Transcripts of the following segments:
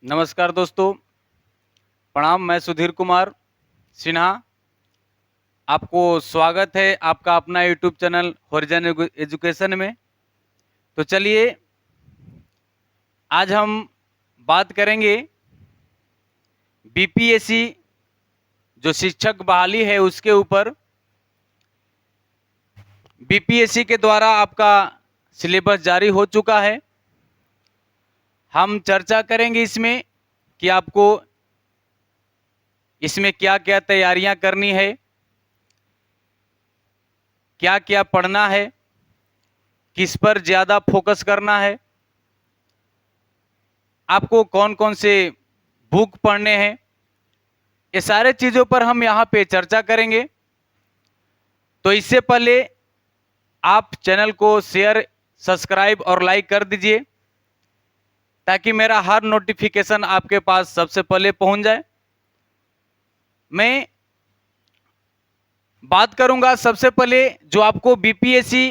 नमस्कार दोस्तों, प्रणाम। मैं सुधीर कुमार सिन्हा। आपको स्वागत है आपका अपना यूट्यूब चैनल होरिजन एजुकेशन में। तो चलिए आज हम बात करेंगे बीपीएससी जो शिक्षक बहाली है उसके ऊपर। बीपीएससी के द्वारा आपका सिलेबस जारी हो चुका है। हम चर्चा करेंगे इसमें कि आपको इसमें क्या क्या तैयारियां करनी है, क्या क्या पढ़ना है, किस पर ज़्यादा फोकस करना है, आपको कौन कौन से बुक पढ़ने हैं, ये सारे चीज़ों पर हम यहाँ पे चर्चा करेंगे। तो इससे पहले आप चैनल को शेयर, सब्सक्राइब और लाइक कर दीजिए ताकि मेरा हर नोटिफिकेशन आपके पास सबसे पहले पहुंच जाए। मैं बात करूंगा सबसे पहले जो आपको बीपीएससी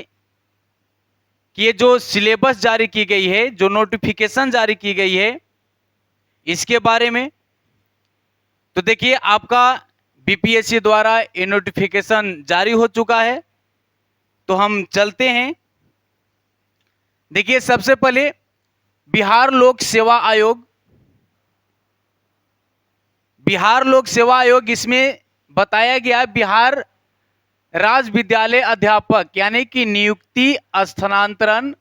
की ये जो सिलेबस जारी की गई है, जो नोटिफिकेशन जारी की गई है, इसके बारे में। तो देखिए आपका बीपीएससी द्वारा ये नोटिफिकेशन जारी हो चुका है। तो हम चलते हैं। देखिए सबसे पहले बिहार लोक सेवा आयोग, इसमें बताया गया बिहार राज्य विद्यालय अध्यापक यानी कि नियुक्ति, स्थानांतरण,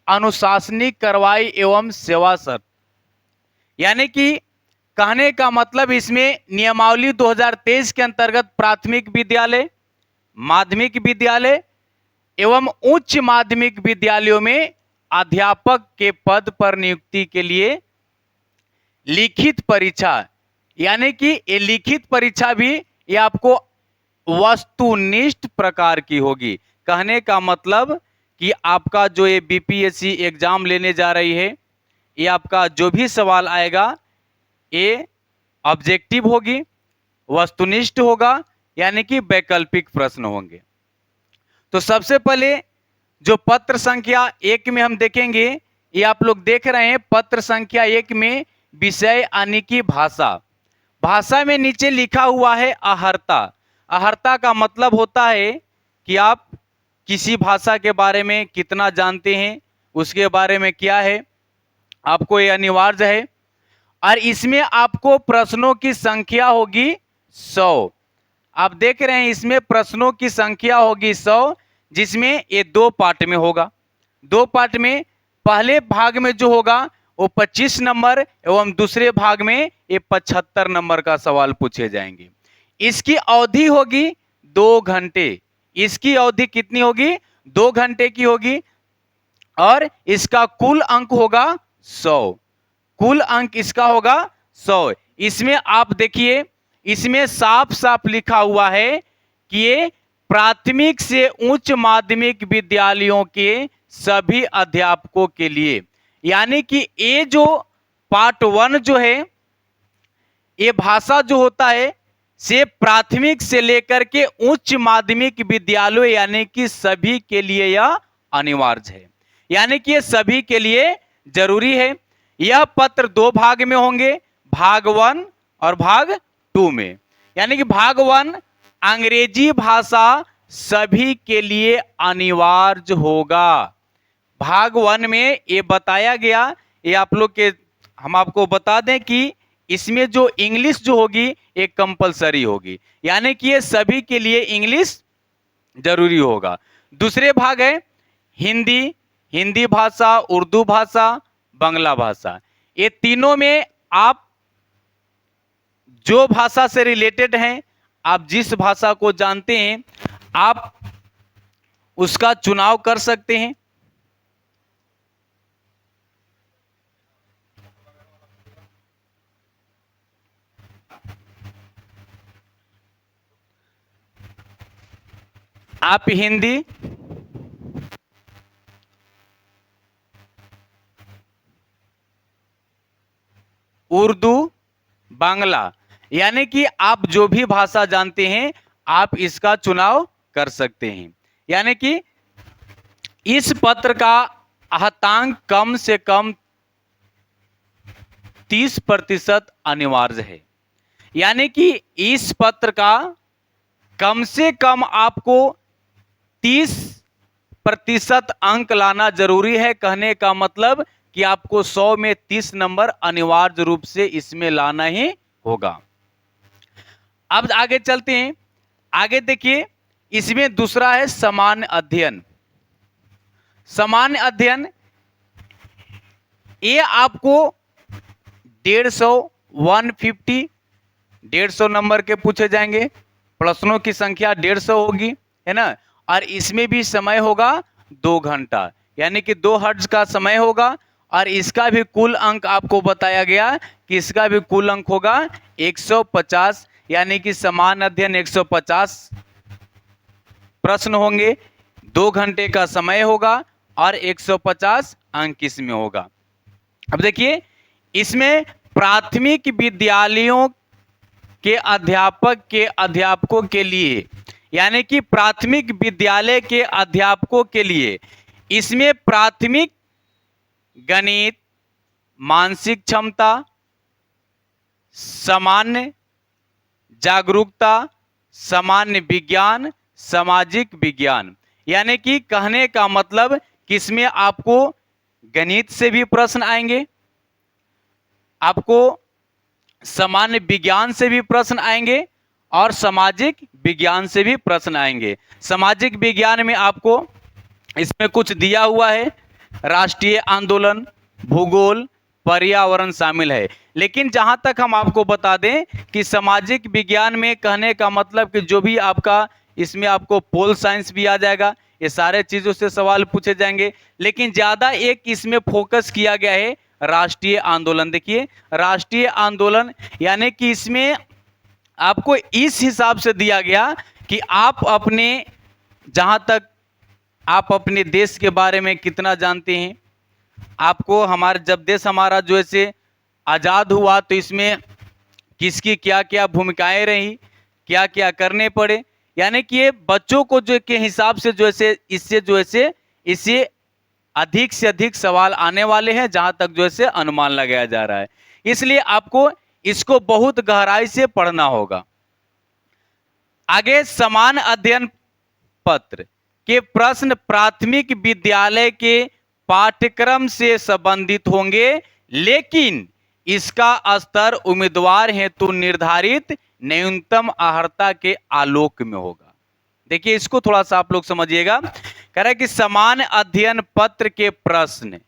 अनुशासनिक कार्रवाई एवं सेवा शर्त। यानी कि कहने का मतलब इसमें नियमावली 2023 के अंतर्गत प्राथमिक विद्यालय, माध्यमिक विद्यालय एवं उच्च माध्यमिक विद्यालयों में अध्यापक के पद पर नियुक्ति के लिए लिखित परीक्षा, यानी कि ये लिखित परीक्षा भी ये आपको वस्तुनिष्ठ प्रकार की होगी। कहने का मतलब कि आपका जो ये बीपीएससी एग्जाम लेने जा रही है, ये आपका जो भी सवाल आएगा ये ऑब्जेक्टिव होगी, वस्तुनिष्ठ होगा, यानी कि वैकल्पिक प्रश्न होंगे। तो सबसे पहले जो पत्र संख्या 1 में हम देखेंगे, ये आप लोग देख रहे हैं पत्र संख्या 1 में विषय यानी कि भाषा। भाषा में नीचे लिखा हुआ है अहर्ता। अहर्ता का मतलब होता है कि आप किसी भाषा के बारे में कितना जानते हैं, उसके बारे में क्या है, आपको ये अनिवार्य है। और इसमें आपको प्रश्नों की संख्या होगी 100। आप देख रहे हैं इसमें प्रश्नों की संख्या होगी 100, जिसमें ये 2 पार्ट में होगा। 2 पार्ट में पहले भाग में जो होगा वो 25 नंबर एवं दूसरे भाग में ये 75 नंबर का सवाल पूछे जाएंगे। इसकी अवधि होगी 2 घंटे। इसकी अवधि कितनी होगी? 2 घंटे की होगी। और इसका कुल अंक होगा 100। कुल अंक इसका होगा 100। इसमें आप देखिए, इसमें साफ साफ लिखा हुआ है कि ये प्राथमिक से उच्च माध्यमिक विद्यालयों के सभी अध्यापकों के लिए, यानी कि ये जो पार्ट 1 जो है, ये भाषा जो होता है से प्राथमिक से लेकर के उच्च माध्यमिक विद्यालयों यानी कि सभी के लिए यह अनिवार्य है, यानी कि ये सभी के लिए जरूरी है। यह पत्र 2 भाग में होंगे, भाग 1 और भाग 2 में। यानी कि भाग 1 अंग्रेजी भाषा सभी के लिए अनिवार्य होगा। भाग 1 में ये बताया गया, ये आप लोग के हम आपको बता दें कि इसमें जो इंग्लिश जो होगी ये कंपलसरी होगी, यानी कि ये सभी के लिए इंग्लिश जरूरी होगा। दूसरे भाग है हिंदी, हिंदी भाषा, उर्दू भाषा, बांग्ला भाषा। ये तीनों में आप जो भाषा से रिलेटेड हैं, आप जिस भाषा को जानते हैं, आप उसका चुनाव कर सकते हैं। आप हिंदी, उर्दू, बांग्ला, यानी कि आप जो भी भाषा जानते हैं आप इसका चुनाव कर सकते हैं। यानी कि इस पत्र का आहतांक कम से कम 30% अनिवार्य है। यानी कि इस पत्र का कम से कम आपको 30% अंक लाना जरूरी है। कहने का मतलब कि आपको 100 में 30 नंबर अनिवार्य रूप से इसमें लाना ही होगा। अब आगे चलते हैं। आगे देखिए, इसमें दूसरा है सामान्य अध्ययन। सामान्य अध्ययन ये आपको 150, 150, 150 नंबर के पूछे जाएंगे। प्रश्नों की संख्या 150 होगी, है ना। और इसमें भी समय होगा 2 घंटा, यानी कि 2 हर्ट्ज का समय होगा। और इसका भी कुल अंक आपको बताया गया कि इसका भी कुल अंक होगा 150, यानी कि सामान्य अध्ययन 150 प्रश्न होंगे, 2 घंटे का समय होगा और 150 अंक इसमें होगा। अब देखिए, इसमें प्राथमिक विद्यालयों के अध्यापकों के लिए, यानी कि प्राथमिक विद्यालय के अध्यापकों के लिए इसमें प्राथमिक गणित, मानसिक क्षमता, सामान्य जागरूकता, सामान्य विज्ञान, सामाजिक विज्ञान, यानी कि कहने का मतलब कि इसमें आपको गणित से भी प्रश्न आएंगे, आपको सामान्य विज्ञान से भी प्रश्न आएंगे और सामाजिक विज्ञान से भी प्रश्न आएंगे। सामाजिक विज्ञान में आपको इसमें कुछ दिया हुआ है, राष्ट्रीय आंदोलन, भूगोल, पर्यावरण शामिल है। लेकिन जहां तक हम आपको बता दें कि सामाजिक विज्ञान में कहने का मतलब कि जो भी आपका इसमें आपको पोल साइंस भी आ जाएगा, ये सारे चीजों से सवाल पूछे जाएंगे। लेकिन ज्यादा एक इसमें फोकस किया गया है राष्ट्रीय आंदोलन। देखिए, राष्ट्रीय आंदोलन यानी कि इसमें आपको इस हिसाब से दिया गया कि आप अपने, जहां तक आप अपने देश के बारे में कितना जानते हैं। आपको हमारे जब देश हमारा जो ऐसे आज़ाद हुआ तो इसमें किसकी क्या क्या भूमिकाएं रही, क्या क्या करने पड़े, यानी कि ये बच्चों को जो के हिसाब से जो ऐसे इससे अधिक से अधिक सवाल आने वाले हैं, जहां तक जो ऐसे अनुमान लगाया जा रहा है। इसलिए आपको इसको बहुत गहराई से पढ़ना होगा। आगे, समान अध्ययन पत्र के प्रश्न प्राथमिक विद्यालय के पाठ्यक्रम से संबंधित होंगे, लेकिन इसका स्तर उम्मीदवार हेतु निर्धारित न्यूनतम अर्हता के आलोक में होगा। देखिए, इसको थोड़ा सा आप लोग समझिएगा। कह रहा है कि समान अध्ययन पत्र के प्रश्न,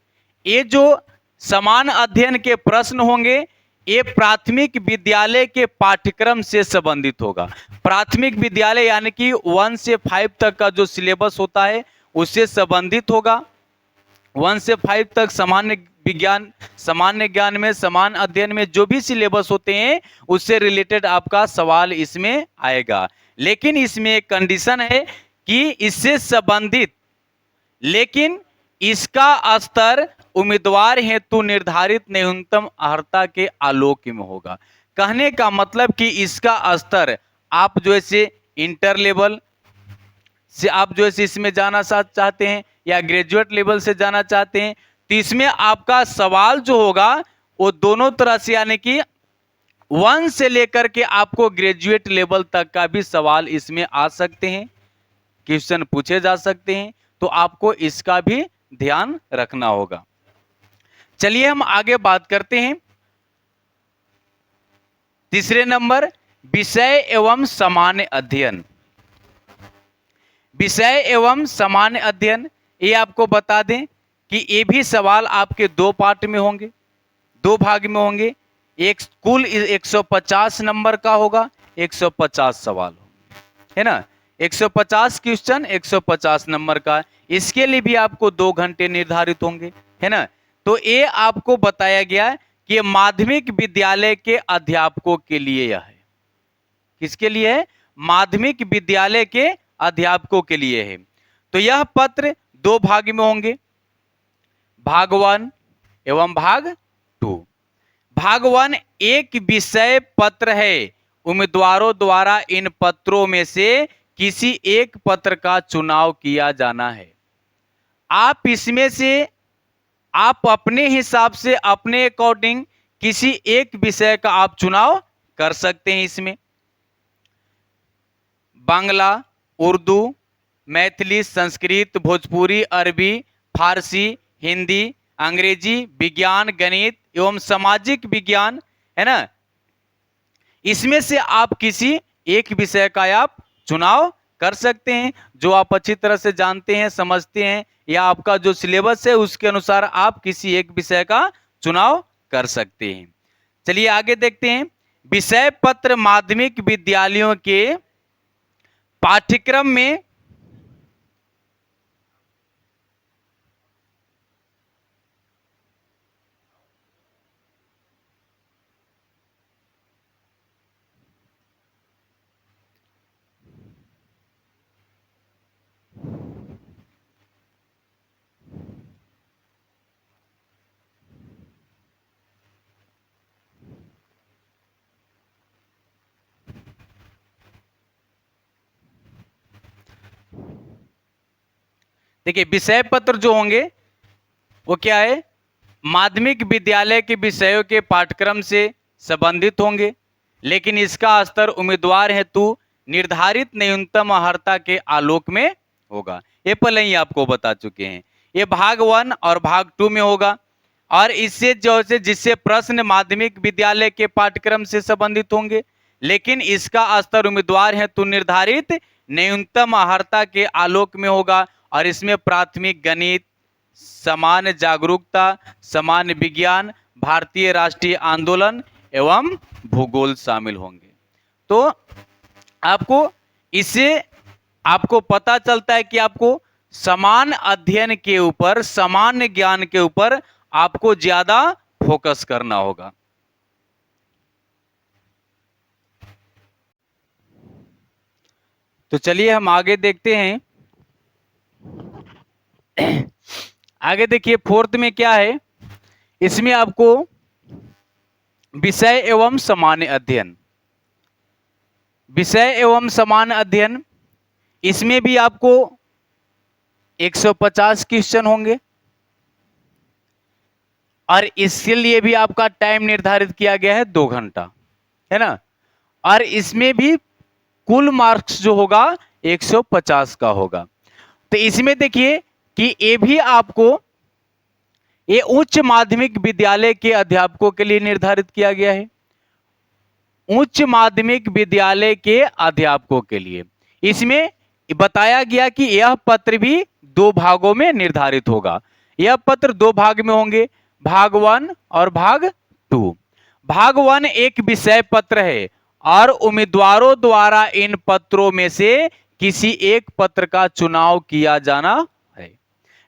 ये जो समान अध्ययन के प्रश्न होंगे ये प्राथमिक विद्यालय के पाठ्यक्रम से संबंधित होगा। प्राथमिक विद्यालय यानी कि 1 से 5 तक का जो सिलेबस होता है उससे संबंधित होगा। 1 से 5 तक सामान्य विज्ञान, सामान्य ज्ञान में, समान अध्ययन में जो भी सिलेबस होते हैं उससे रिलेटेड आपका सवाल इसमें आएगा। लेकिन इसमें एक कंडीशन है कि इससे संबंधित, लेकिन इसका स्तर उम्मीदवार हेतु निर्धारित न्यूनतम अर्हता के आलोक में होगा। कहने का मतलब कि इसका स्तर आप जो ऐसे इंटर लेवल से आप जो ऐसे इसमें जाना चाहते हैं या ग्रेजुएट लेवल से जाना चाहते हैं, तो इसमें आपका सवाल जो होगा वो दोनों तरह से, यानी कि 1 से लेकर के आपको ग्रेजुएट लेवल तक का भी सवाल इसमें आ सकते हैं, क्वेश्चन पूछे जा सकते हैं। तो आपको इसका भी ध्यान रखना होगा। चलिए हम आगे बात करते हैं। तीसरे नंबर, विषय एवं सामान्य अध्ययन। विषय एवं सामान्य अध्ययन, ये आपको बता दें कि ये भी सवाल आपके 2 पार्ट में होंगे, 2 भाग में होंगे। एक कुल 150 नंबर का होगा, 150 सवाल होंगे, है ना। 150 क्वेश्चन, 150 नंबर का। इसके लिए भी आपको 2 घंटे निर्धारित होंगे, है ना। तो ये आपको बताया गया कि ये माध्यमिक विद्यालय के अध्यापकों के लिए यह है। किसके लिए है? माध्यमिक विद्यालय के अध्यापकों के लिए है। तो यह पत्र 2 भाग में होंगे, भाग 1 एवं भाग 2। भाग 1 एक विषय पत्र है। उम्मीदवारों द्वारा इन पत्रों में से किसी एक पत्र का चुनाव किया जाना है। आप इसमें से आप अपने हिसाब से, अपने अकॉर्डिंग किसी एक विषय का आप चुनाव कर सकते हैं। इसमें बांग्ला, उर्दू, मैथिली, संस्कृत, भोजपुरी, अरबी, फारसी, हिंदी, अंग्रेजी, विज्ञान, गणित एवं सामाजिक विज्ञान, है ना। इसमें से आप किसी एक विषय का आप चुनाव कर सकते हैं, जो आप अच्छी तरह से जानते हैं, समझते हैं, या आपका जो सिलेबस है उसके अनुसार आप किसी एक विषय का चुनाव कर सकते हैं। चलिए आगे देखते हैं। विषय पत्र माध्यमिक विद्यालयों के पाठ्यक्रम में देखिए, विषय पत्र जो होंगे वो क्या है, माध्यमिक विद्यालय के विषयों के पाठ्यक्रम से संबंधित होंगे, लेकिन इसका स्तर उम्मीदवार हेतु निर्धारित न्यूनतम अर्हता के आलोक में होगा। ये पहले ही आपको बता चुके हैं। ये भाग 1 और भाग 2 में होगा, और इससे जो से जिससे प्रश्न माध्यमिक विद्यालय के पाठ्यक्रम से संबंधित होंगे, लेकिन इसका स्तर उम्मीदवार हेतु निर्धारित न्यूनतम अर्हता के आलोक में होगा, और इसमें प्राथमिक गणित, सामान्य जागरूकता, सामान्य विज्ञान, भारतीय राष्ट्रीय आंदोलन एवं भूगोल शामिल होंगे। तो आपको इससे आपको पता चलता है कि आपको समान अध्ययन के ऊपर, सामान्य ज्ञान के ऊपर आपको ज्यादा फोकस करना होगा। तो चलिए हम आगे देखते हैं। आगे देखिए, 4th में क्या है, इसमें आपको विषय एवं सामान्य अध्ययन, विषय एवं सामान्य अध्ययन, इसमें भी आपको 150 क्वेश्चन होंगे, और इसके लिए भी आपका टाइम निर्धारित किया गया है 2 घंटा, है ना। और इसमें भी कुल मार्क्स जो होगा 150 का होगा। तो इसमें देखिए कि ये भी आपको ये उच्च माध्यमिक विद्यालय के अध्यापकों के लिए निर्धारित किया गया है, उच्च माध्यमिक विद्यालय के अध्यापकों के लिए। इसमें बताया गया कि यह पत्र भी 2 भागों में निर्धारित होगा। यह पत्र 2 भाग में होंगे, भाग 1 और भाग 2। भाग 1 एक विषय पत्र है, और उम्मीदवारों द्वारा इन पत्रों में से किसी एक पत्र का चुनाव किया जाना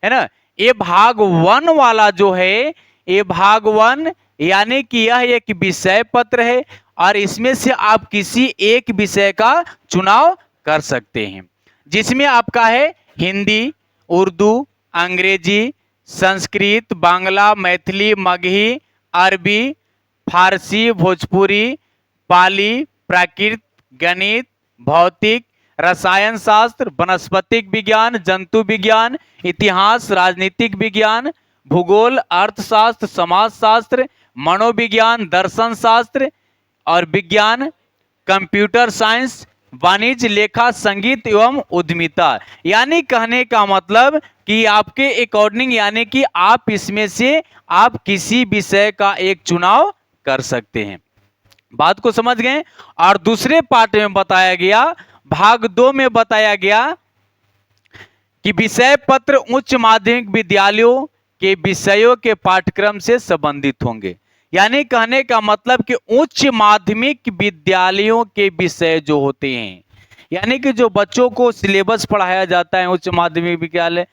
है ना। ये भाग 1 वाला जो है, ये भाग 1 यानी कि यह एक विषय पत्र है, और इसमें से आप किसी एक विषय का चुनाव कर सकते हैं, जिसमें आपका है हिंदी, उर्दू, अंग्रेजी, संस्कृत, बांग्ला, मैथिली, मगही, अरबी, फारसी, भोजपुरी, पाली, प्राकृत, गणित, भौतिक, रसायन शास्त्र, वनस्पतिक विज्ञान, जंतु विज्ञान, इतिहास, राजनीतिक विज्ञान, भूगोल, अर्थशास्त्र, समाजशास्त्र, मनोविज्ञान, दर्शन शास्त्र और विज्ञान, कंप्यूटर साइंस, वाणिज्य, लेखा, संगीत एवं उद्यमिता। यानी कहने का मतलब कि आपके अकॉर्डिंग, यानी कि आप इसमें से आप किसी विषय का एक चुनाव कर सकते हैं। बात को समझ गए। और दूसरे पार्ट में बताया गया, भाग 2 में बताया गया कि विषय पत्र उच्च माध्यमिक विद्यालयों के विषयों के पाठ्यक्रम से संबंधित होंगे। यानी कहने का मतलब कि उच्च माध्यमिक विद्यालयों के विषय जो होते हैं, यानी कि जो बच्चों को सिलेबस पढ़ाया जाता है उच्च माध्यमिक विद्यालय,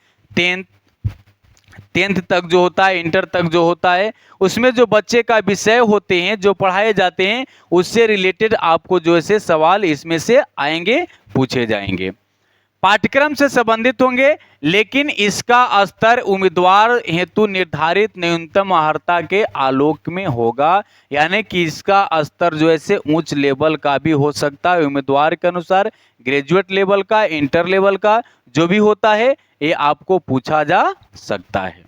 10th तक जो होता है, इंटर तक जो होता है, उसमें जो बच्चे का विषय होते हैं जो पढ़ाए जाते हैं, उससे रिलेटेड आपको जो है सवाल इसमें से आएंगे, पूछे जाएंगे, पाठ्यक्रम से संबंधित होंगे, लेकिन इसका स्तर उम्मीदवार हेतु निर्धारित न्यूनतम अर्हता के आलोक में होगा। यानी कि इसका स्तर जो है उच्च लेवल का भी हो सकता है, उम्मीदवार के अनुसार ग्रेजुएट लेवल का, इंटर लेवल का जो भी होता है, ये आपको पूछा जा सकता है।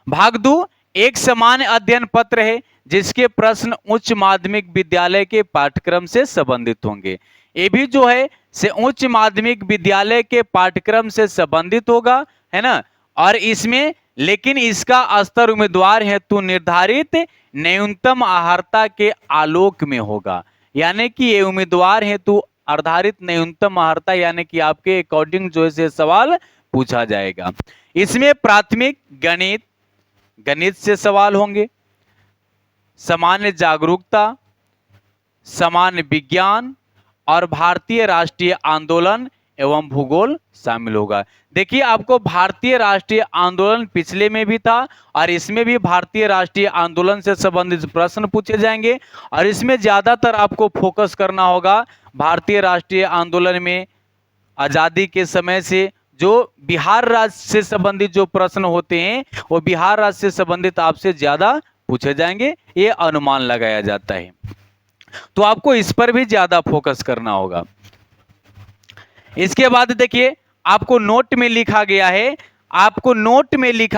भाग 2 एक सामान्य अध्ययन पत्र है, जिसके प्रश्न उच्च माध्यमिक विद्यालय के पाठ्यक्रम से संबंधित होंगे। ये भी जो है से उच्च माध्यमिक विद्यालय के पाठ्यक्रम से संबंधित होगा, है ना। और इसमें लेकिन इसका स्तर उम्मीदवार हेतु निर्धारित न्यूनतम अर्हता के आलोक में होगा, यानी कि ये उम्मीदवार हेतु आधारित न्यूनतम अर्हता यानी कि आपके अकॉर्डिंग जो है सवाल पूछा जाएगा। इसमें प्राथमिक गणित से सवाल होंगे, सामान्य जागरूकता, सामान्य विज्ञान और भारतीय राष्ट्रीय आंदोलन एवं भूगोल शामिल होगा। देखिए आपको भारतीय राष्ट्रीय आंदोलन पिछले में भी था और इसमें भी भारतीय राष्ट्रीय आंदोलन से संबंधित प्रश्न पूछे जाएंगे और इसमें ज्यादातर आपको फोकस करना होगा भारतीय राष्ट्रीय आंदोलन में आजादी के समय से जो बिहार राज्य से संबंधित जो प्रश्न होते हैं वो बिहार राज्य से संबंधित आपसे ज्यादा पूछे जाएंगे, ये अनुमान लगाया जाता है। तो आपको इस पर भी ज्यादा फोकस करना होगा। इसके बाद देखिए आपको नोट में लिखा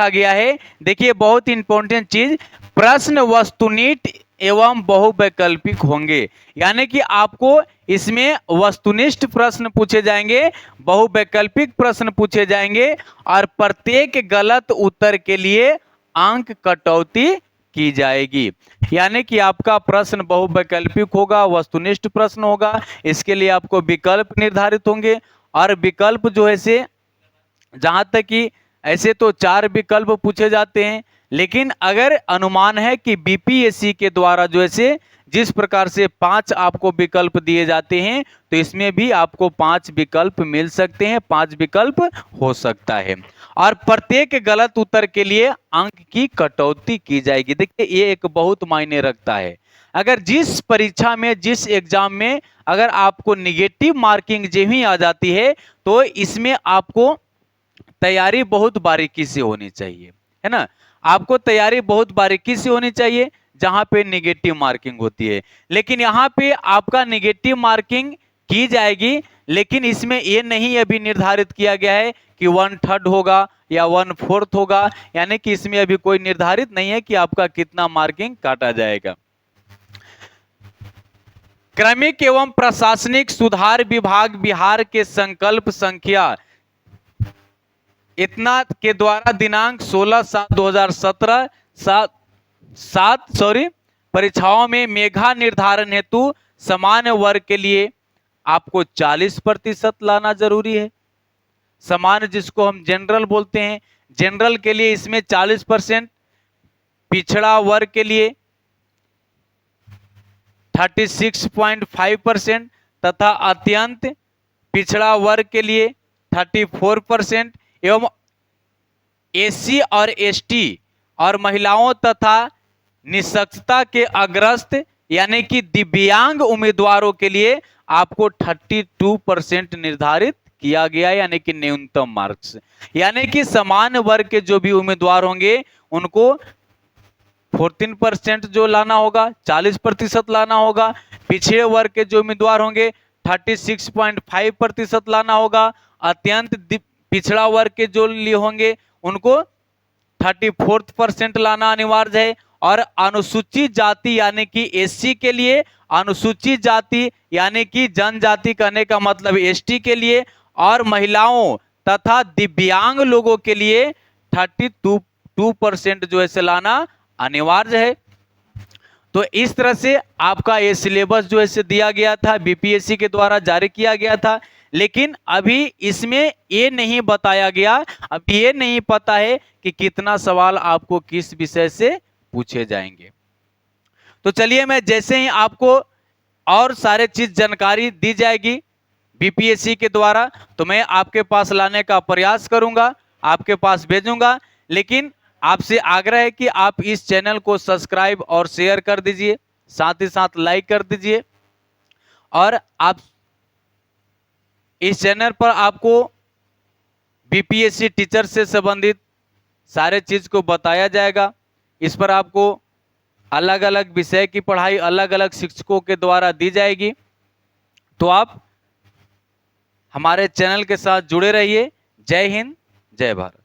गया है, देखिए बहुत इंपॉर्टेंट चीज, प्रश्न वस्तुनिष्ठ एवं बहुवैकल्पिक होंगे, यानी कि आपको इसमें वस्तुनिष्ठ प्रश्न पूछे जाएंगे, बहुवैकल्पिक प्रश्न पूछे जाएंगे और प्रत्येक गलत उत्तर के लिए अंक कटौती की जाएगी। यानी कि आपका प्रश्न बहुवैकल्पिक होगा, वस्तुनिष्ठ प्रश्न होगा, इसके लिए आपको विकल्प निर्धारित होंगे और विकल्प जो है से जहां तक कि ऐसे तो 4 विकल्प पूछे जाते हैं, लेकिन अगर अनुमान है कि बीपीएससी के द्वारा जो है जिस प्रकार से 5 आपको विकल्प दिए जाते हैं तो इसमें भी आपको 5 विकल्प मिल सकते हैं, 5 विकल्प हो सकता है और प्रत्येक गलत उत्तर के लिए अंक की कटौती की जाएगी। देखिए ये एक बहुत मायने रखता है। अगर जिस परीक्षा में, जिस एग्जाम में अगर आपको निगेटिव मार्किंग जो ही आ जाती है तो इसमें आपको तैयारी बहुत बारीकी से होनी चाहिए, है ना। आपको तैयारी बहुत बारीकी से होनी चाहिए जहां पे निगेटिव मार्किंग होती है, लेकिन यहाँ पे आपका निगेटिव मार्किंग की जाएगी, लेकिन इसमें ये नहीं अभी निर्धारित किया गया है कि 1/3 होगा या 1/4 होगा, यानी कि इसमें अभी कोई निर्धारित नहीं है कि आपका कितना मार्किंग काटा जाएगा। क्रमिक एवं प्रशासनिक सुधार विभाग बिहार के संकल्प संख्या इतना के द्वारा दिनांक 16/7/2017 परीक्षाओं में मेधा निर्धारण हेतु सामान्य वर्ग के लिए आपको 40% लाना जरूरी है। सामान्य जिसको हम जनरल बोलते हैं, जनरल के लिए इसमें 40%, पिछड़ा वर्ग के लिए 36.5% तथा अत्यंत पिछड़ा वर्ग के लिए 34% एवं एससी और एसटी और महिलाओं तथा निशक्तता के अग्रस्त यानी कि दिव्यांग उम्मीदवारों के लिए आपको 32% निर्धारित किया गया, यानी कि न्यूनतम मार्क्स, यानी कि समान वर्ग के जो भी उम्मीदवार होंगे उनको 14% जो लाना होगा, 40% लाना होगा। पिछड़े वर्ग के जो उम्मीदवार होंगे 36.5% लाना होगा। अत्यंत पिछड़ा वर्ग के जो लिए होंगे उनको 34% लाना अनिवार्य है। और अनुसूचित जाति यानी कि एससी के लिए, अनुसूचित जाति यानी कि जनजाति कहने का मतलब एसटी के लिए, और महिलाओं तथा दिव्यांग लोगों के लिए 32% जो है लाना अनिवार्य है। तो इस तरह से आपका ये सिलेबस जो है दिया गया था, बीपीएससी के द्वारा जारी किया गया था, लेकिन अभी इसमें ये नहीं बताया गया, अब ये नहीं पता है कि कितना सवाल आपको किस विषय से पूछे जाएंगे। तो चलिए मैं जैसे ही आपको और सारे चीज जानकारी दी जाएगी बीपीएससी के द्वारा तो मैं आपके पास लाने का प्रयास करूंगा, आपके पास भेजूंगा। लेकिन आपसे आग्रह है कि आप इस चैनल को सब्सक्राइब और शेयर कर दीजिए, साथ ही साथ लाइक कर दीजिए। और आप इस चैनल पर आपको बीपीएससी टीचर से संबंधित सारे चीज को बताया जाएगा। इस पर आपको अलग अलग विषय की पढ़ाई अलग अलग शिक्षकों के द्वारा दी जाएगी। तो आप हमारे चैनल के साथ जुड़े रहिए। जय हिंद, जय भारत।